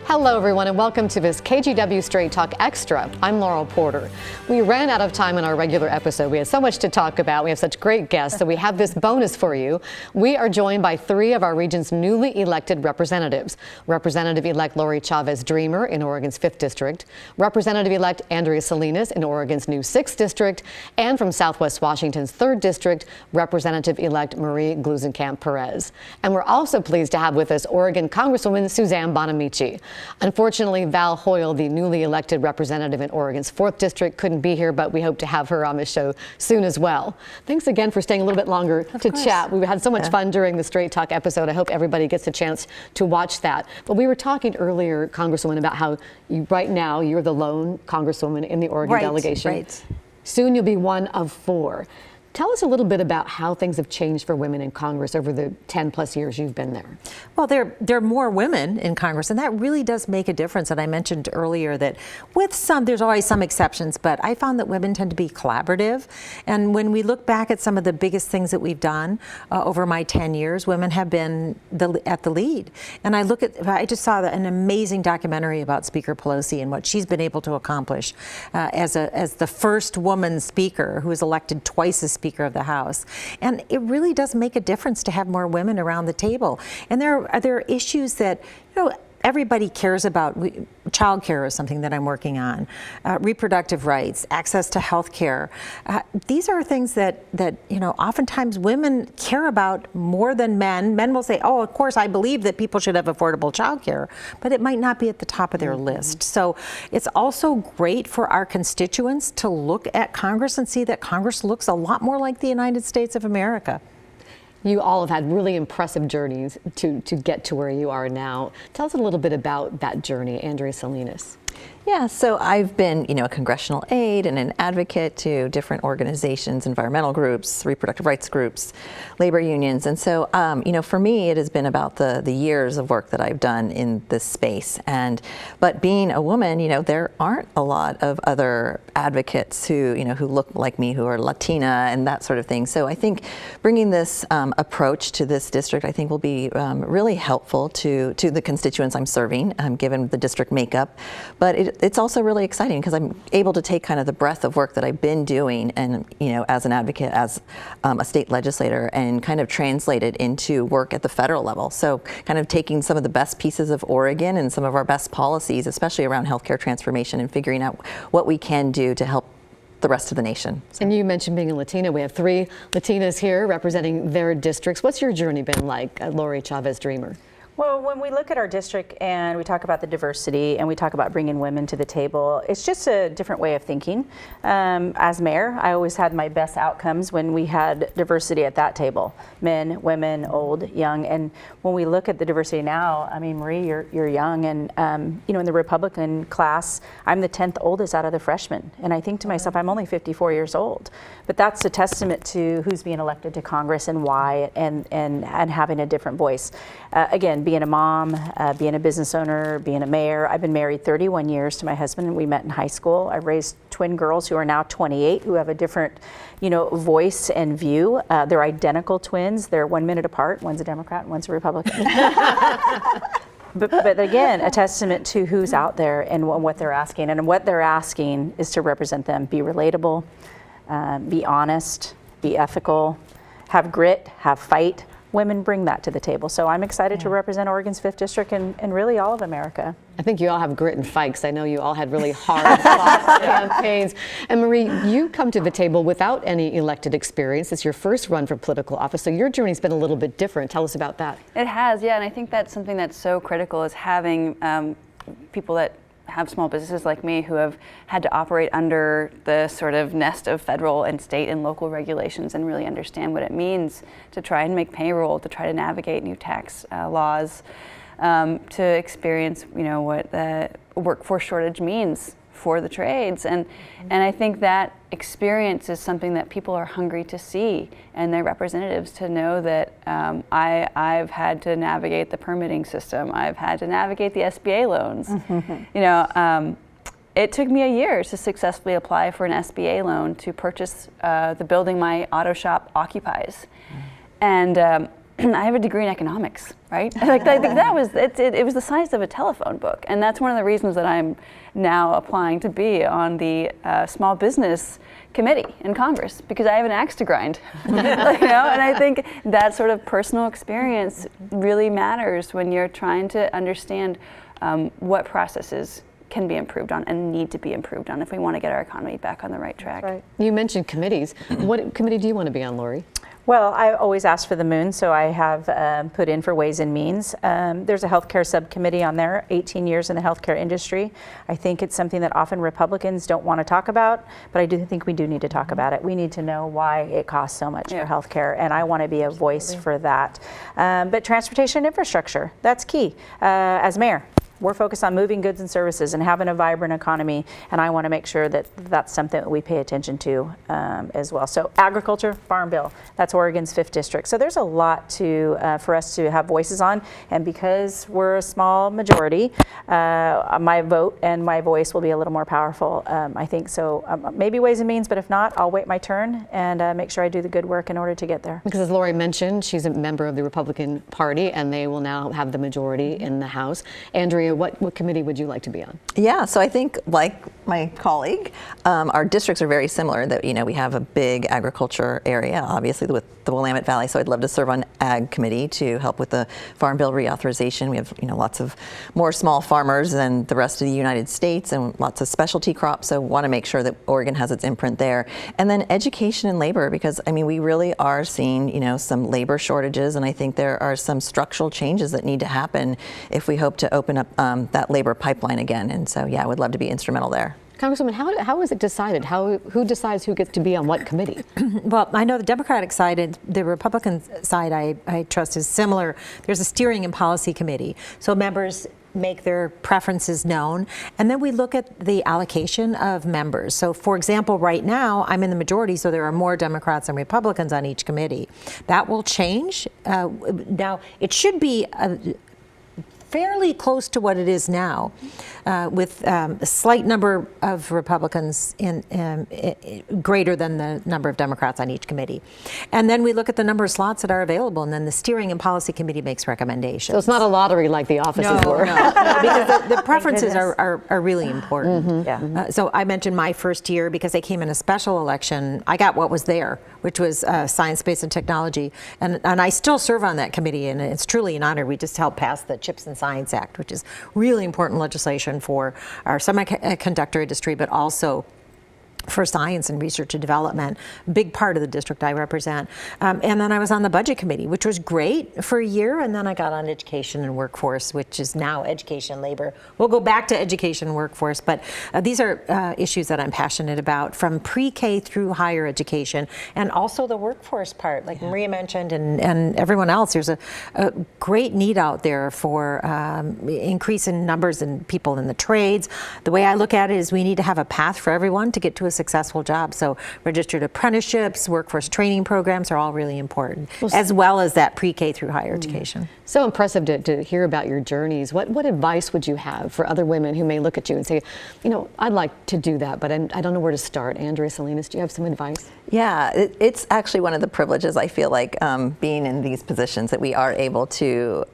Hello everyone and welcome to this KGW Straight Talk Extra. I'm Laurel Porter. We ran out of time in our regular episode. We had so much to talk about. We have such great guests, so we have this bonus for you. We are joined by three of our region's newly elected representatives. Representative-elect Lori Chavez-Deremer in Oregon's 5th District, Representative-elect Andrea Salinas in Oregon's new 6th District, and from Southwest Washington's 3rd District, Representative-elect Marie Gluesenkamp-Perez. And we're also pleased to have with us Oregon Congresswoman Suzanne Bonamici. Unfortunately, Val Hoyle, the newly elected representative in Oregon's 4th District, couldn't be here, but we hope to have her on the show soon as well. Thanks again for staying a little bit longer to chat. We had so much fun during the Straight Talk episode. I hope everybody gets a chance to watch that. But we were talking earlier, Congresswoman, about how right now you're the lone Congresswoman in the Oregon delegation. Right. Soon you'll be one of 4. Tell us a little bit about how things have changed for women in Congress over the 10+ years you've been there. Well, there are more women in Congress, and that really does make a difference. And I mentioned earlier that with there's always some exceptions, but I found that women tend to be collaborative. And when we look back at some of the biggest things that we've done over my 10 years, women have been at the lead. And I just saw an amazing documentary about Speaker Pelosi and what she's been able to accomplish as the first woman speaker who was elected twice as Speaker of the House. And it really does make a difference to have more women around the table. And there are issues that, everybody cares about. Child care is something that I'm working on. Reproductive rights, access to health care. These are things that oftentimes women care about more than men. Men will say, oh, of course, I believe that people should have affordable child care, but it might not be at the top of their list. So it's also great for our constituents to look at Congress and see that Congress looks a lot more like the United States of America. You all have had really impressive journeys to get to where you are now. Tell us a little bit about that journey, Andrea Salinas. Yeah, so I've been, a congressional aide and an advocate to different organizations, environmental groups, reproductive rights groups, labor unions. And so, for me, it has been about the years of work that I've done in this space. But being a woman, there aren't a lot of other advocates who look like me, who are Latina and that sort of thing. So I think bringing this approach to this district, I think will be really helpful to the constituents I'm serving, given the district makeup. But it's also really exciting because I'm able to take kind of the breadth of work that I've been doing and, as an advocate, as a state legislator, and kind of translate it into work at the federal level. So kind of taking some of the best pieces of Oregon and some of our best policies, especially around healthcare transformation, and figuring out what we can do to help the rest of the nation. So. And you mentioned being a Latina. We have 3 Latinas here representing their districts. What's your journey been like, Lori Chavez-Deremer? Well, when we look at our district and we talk about the diversity and we talk about bringing women to the table, it's just a different way of thinking. As mayor, I always had my best outcomes when we had diversity at that table. Men, women, old, young. And when we look at the diversity now, I mean, Marie, you're young, and in the Republican class, I'm the 10th oldest out of the freshmen. And I think to myself, I'm only 54 years old. But that's a testament to who's being elected to Congress and why, and having a different voice. Again, being a mom, being a business owner, being a mayor. I've been married 31 years to my husband, and we met in high school. I've raised twin girls who are now 28, who have a different, voice and view. They're identical twins. They're 1 minute apart. One's a Democrat and one's a Republican. But again, a testament to who's out there and what they're asking. And what they're asking is to represent them, be relatable, be honest, be ethical, have grit, have fight. Women bring that to the table. So I'm excited to represent Oregon's 5th District and really all of America. I think you all have grit and fight, because I know you all had really hard-fought campaigns. And Marie, you come to the table without any elected experience. It's your first run for political office, so your journey's been a little bit different. Tell us about that. It has, yeah, and I think that's something that's so critical, is having people that have small businesses like me who have had to operate under the sort of nest of federal and state and local regulations and really understand what it means to try and make payroll, to try to navigate new tax laws, to experience, what the workforce shortage means for the trades. And I think that experience is something that people are hungry to see, and their representatives to know that I've had to navigate the permitting system. I've had to navigate the SBA loans. It took me a year to successfully apply for an SBA loan to purchase the building my auto shop occupies. And I have a degree in economics, right? Like I think that was it was the size of a telephone book, and that's one of the reasons that I'm now applying to be on the small business committee in Congress, because I have an axe to grind. And I think that sort of personal experience really matters when you're trying to understand what processes can be improved on and need to be improved on if we want to get our economy back on the right track. Right. You mentioned committees. What committee do you want to be on, Lori? Well, I always ask for the moon, so I have put in for Ways and Means. There's a healthcare subcommittee on there, 18 years in the healthcare industry. I think it's something that often Republicans don't want to talk about, but I do think we do need to talk about it. We need to know why it costs so much for healthcare, and I want to be a voice for that. But transportation infrastructure, that's key. As mayor, we're focused on moving goods and services and having a vibrant economy, and I want to make sure that that's something that we pay attention to as well. So agriculture, Farm Bill, that's Oregon's 5th district. So there's a lot for us to have voices on, and because we're a small majority, my vote and my voice will be a little more powerful, I think. So maybe Ways and Means, but if not, I'll wait my turn and make sure I do the good work in order to get there. Because as Lori mentioned, she's a member of the Republican Party, and they will now have the majority in the House. Andrea, what committee would you like to be on? Yeah, so I think, like my colleague, our districts are very similar. That we have a big agriculture area, obviously with the Willamette Valley. So I'd love to serve on Ag Committee to help with the Farm Bill reauthorization. We have lots of more small farmers than the rest of the United States, and lots of specialty crops. So want to make sure that Oregon has its imprint there. And then education and labor, because we really are seeing some labor shortages, and I think there are some structural changes that need to happen if we hope to open up that labor pipeline again. And so, yeah, I would love to be instrumental there. Congresswoman, how is it decided? Who decides who gets to be on what committee? Well, I know the Democratic side, the Republican side I trust is similar. There's a steering and policy committee. So members make their preferences known, and then we look at the allocation of members. So for example, right now I'm in the majority, so there are more Democrats and Republicans on each committee. That will change. Now it should be fairly close to what it is now, with a slight number of Republicans greater than the number of Democrats on each committee. And then we look at the number of slots that are available, and then the Steering and Policy Committee makes recommendations. So it's not a lottery like the offices were. No, because the preferences are really important. Mm-hmm. Yeah. So I mentioned my first year, because I came in a special election, I got what was there, which was science, space, and technology. And I still serve on that committee, and it's truly an honor. We just helped pass the CHIPS and Science Act, which is really important legislation for our semiconductor industry, but also for science and research and development, big part of the district I represent. And then I was on the budget committee, which was great for a year, and then I got on education and workforce, which is now education and labor. We'll go back to education and workforce, but these are issues that I'm passionate about, from pre-K through higher education, and also the workforce part, like Maria mentioned, and everyone else. There's a great need out there for increase in numbers in people in the trades. The way I look at it is we need to have a path for everyone to get to a successful job. So registered apprenticeships, workforce training programs are all really important, as well as that pre-K through higher education. So impressive to hear about your journeys. What advice would you have for other women who may look at you and say, I'd like to do that, but I don't know where to start? Andrea Salinas, do you have some advice? Yeah, it's actually one of the privileges, I feel like, being in these positions, that we are able to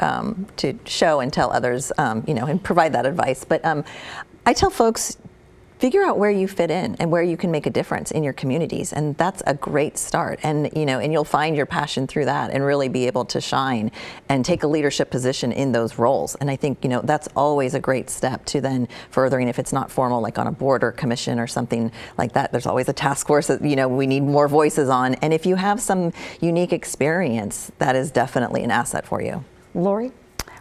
show and tell others, and provide that advice. But I tell folks, figure out where you fit in and where you can make a difference in your communities, and that's a great start. And and you'll find your passion through that, and really be able to shine and take a leadership position in those roles. And I think that's always a great step to then furthering, if it's not formal, like on a board or commission or something like that. There's always a task force that we need more voices on. And if you have some unique experience, that is definitely an asset for you. Lori?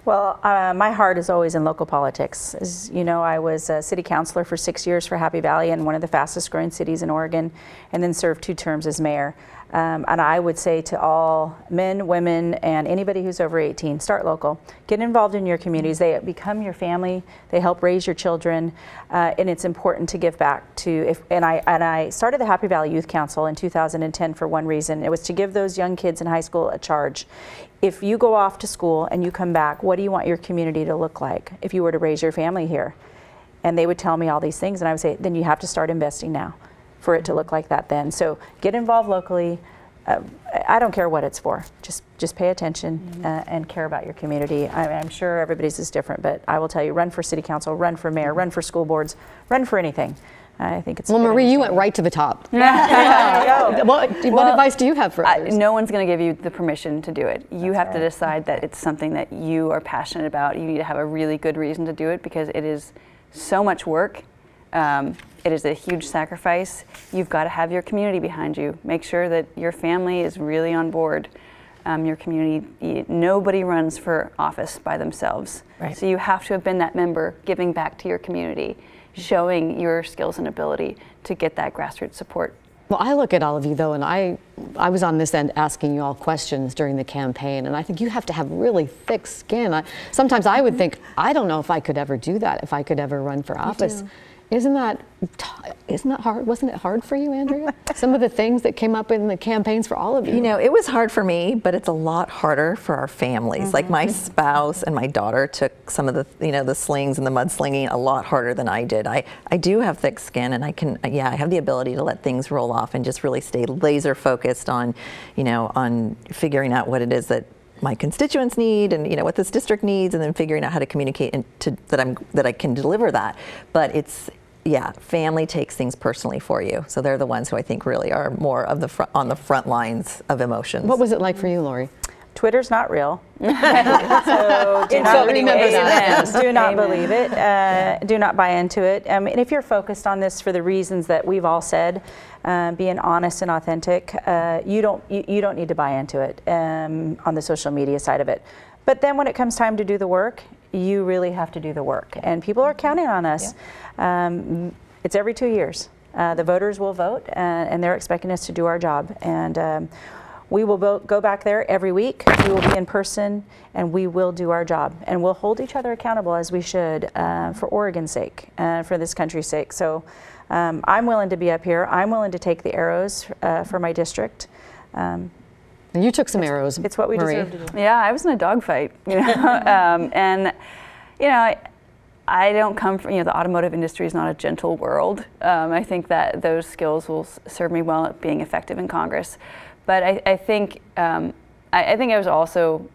Well, my heart is always in local politics. As you know, I was a city councilor for 6 years for Happy Valley, and one of the fastest growing cities in Oregon, and then served 2 terms as mayor. And I would say to all men, women, and anybody who's over 18, start local. Get involved in your communities. They become your family. They help raise your children, and it's important to give back to. I started the Happy Valley Youth Council in 2010 for one reason. It was to give those young kids in high school a charge. If you go off to school and you come back, what do you want your community to look like if you were to raise your family here? And they would tell me all these things, and I would say, then you have to start investing now for it to look like that then. So get involved locally, I don't care what it's for. Just pay attention and care about your community. I'm sure everybody's is different, but I will tell you, run for city council, run for mayor, run for school boards, run for anything. I think it's. Well, Marie, you went right to the top. What advice do you have for others? No one's going to give you the permission to do it. You have to decide that it's something that you are passionate about. You need to have a really good reason to do it because it is so much work. It is a huge sacrifice. You've got to have your community behind you. Make sure that your family is really on board. Your community, nobody runs for office by themselves. Right. So you have to have been that member giving back to your community, showing your skills and ability to get that grassroots support. Well, I look at all of you, though, and I was on this end asking you all questions during the campaign, and I think you have to have really thick skin. Sometimes I would think, I don't know if I could ever do that, if I could ever run for office. Isn't that hard? Wasn't it hard for you, Andrea? Some of the things that came up in the campaigns for all of you. You know, it was hard for me, but it's a lot harder for our families. Like my spouse and my daughter took some of the, the slings and the mudslinging a lot harder than I did. I do have thick skin, and I have the ability to let things roll off and just really stay laser focused on, on figuring out what it is that my constituents need and what this district needs, and then figuring out how to communicate and that I can deliver that. But family takes things personally for you. So they're the ones who I think really are more of on the front lines of emotions. What was it like for you, Lori? Twitter's not real. So do not believe it. Do not buy into it. And if you're focused on this for the reasons that we've all said, being honest and authentic, you don't need to buy into it on the social media side of it. But then when it comes time to do the work, you really have to do the work. And people are counting on us. It's every 2 years. The voters will vote, and they're expecting us to do our job. And we will go back there every week. We will be in person, and we will do our job. And we'll hold each other accountable as we should for Oregon's sake, for this country's sake. So I'm willing to be up here. I'm willing to take the arrows for my district. You took some arrows. It's what we Marie. deserve to do. Yeah, I was in a dogfight, and I don't come from, the automotive industry is not a gentle world. I think that those skills will serve me well at being effective in Congress. But I think I was also,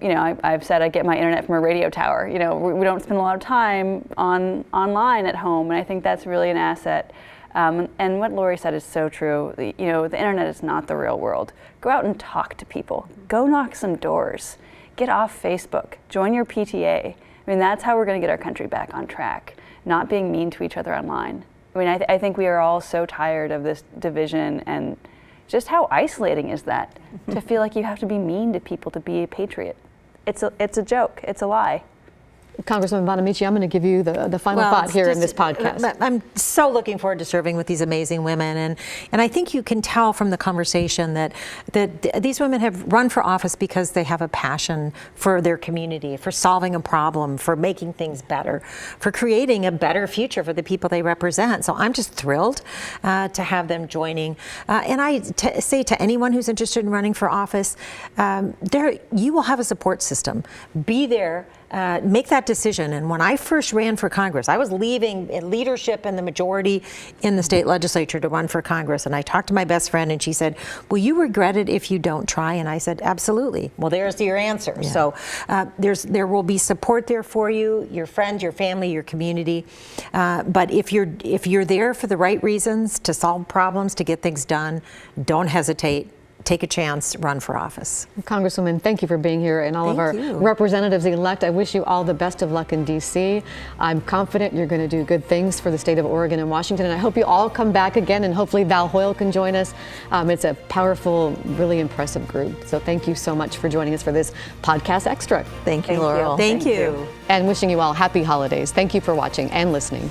I've said I get my internet from a radio tower. We don't spend a lot of time online at home, and I think that's really an asset. And what Lori said is so true. The internet is not the real world. Go out and talk to people. Go knock some doors. Get off Facebook. Join your PTA. I mean, that's how we're going to get our country back on track, not being mean to each other online. I mean, I think we are all so tired of this division, and just how isolating is that to feel like you have to be mean to people to be a patriot. It's a joke. It's a lie. Congresswoman Bonamici, I'm going to give you the final thought here in this podcast. I'm so looking forward to serving with these amazing women, and I think you can tell from the conversation that these women have run for office because they have a passion for their community, for solving a problem, for making things better, for creating a better future for the people they represent. So I'm just thrilled to have them joining. And I say to anyone who's interested in running for office, you will have a support system. Be there. Make that decision. And when I first ran for Congress, I was leaving leadership and the majority in the state legislature to run for Congress. And I talked to my best friend, and she said, "Will you regret it if you don't try?" And I said, "Absolutely." Well, there's your answer. Yeah. So there will be support there for you, your friends, your family, your community. But if you're there for the right reasons, to solve problems, to get things done, don't hesitate. Take a chance, run for office. Congresswoman, thank you for being here, and all of our representatives-elect. I wish you all the best of luck in D.C. I'm confident you're going to do good things for the state of Oregon and Washington, and I hope you all come back again, and hopefully Val Hoyle can join us. It's a powerful, really impressive group. So thank you so much for joining us for this Podcast Extra. Thank you, Laurel. Thank you. And wishing you all happy holidays. Thank you for watching and listening.